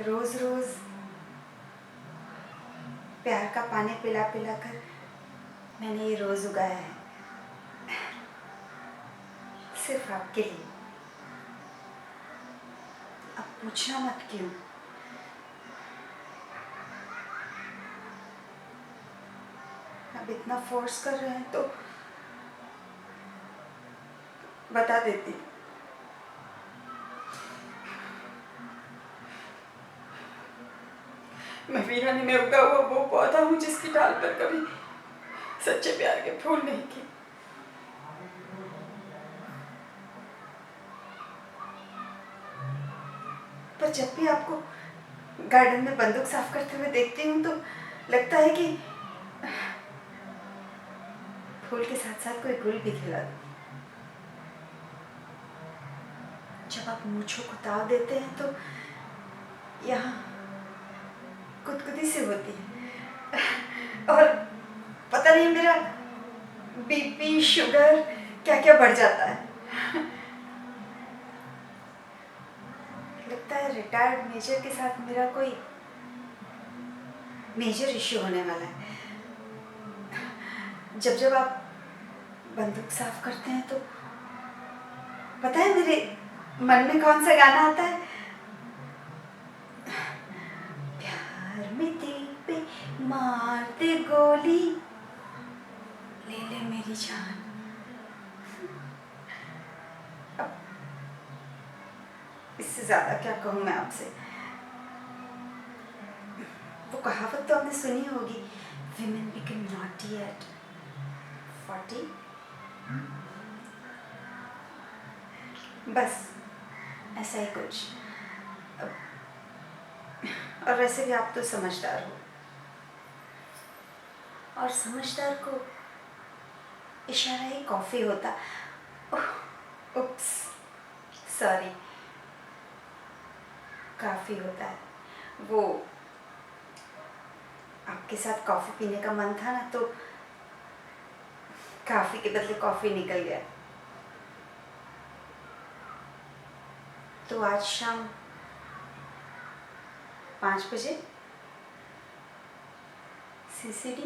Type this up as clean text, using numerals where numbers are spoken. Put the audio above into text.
रोज रोज प्यार का पानी पिला पिला कर मैंने ये रोज उगाया है, सिर्फ आपके लिए। अब पूछना मत क्यों। अब इतना फोर्स कर रहे हैं तो बता देती। मैं वीरानी में उगा हुआ वो पौधा हूँ जिसकी डाल पर कभी सच्चे प्यार के फूल नहीं खिले। पर जब भी आपको गार्डन में बंदूक साफ करते हुए देखती हूँ तो लगता है कि फूल के साथ साथ कोई गुल भी खिला दूं। जब आप मूंछों को ताव देते हैं तो यहाँ गुदगुदी सी होती है और पता नहीं मेरा बीपी शुगर क्या क्या बढ़ जाता है। लगता है रिटायर्ड मेजर के साथ मेरा कोई मेजर इश्यू होने वाला है। जब जब आप बंदूक साफ करते हैं तो पता है मेरे मन में कौन सा गाना आता है? प्यार में दिल पे मार दे गोली, ले ले मेरी जान। अब इससे ज्यादा क्या कहूँ मैं आपसे। वो कहावत तो आपने सुनी होगी, women become naughty at 40। बस ऐसा ही कुछ। और वैसे भी आप तो समझदार हो, और समझदार को इशारा ही कॉफी होता। उप्स, सॉरी, काफी होता है। वो आपके साथ कॉफी पीने का मन था ना, तो काफी के बदले कॉफी निकल गया। तो आज शाम 5 बजे CCD।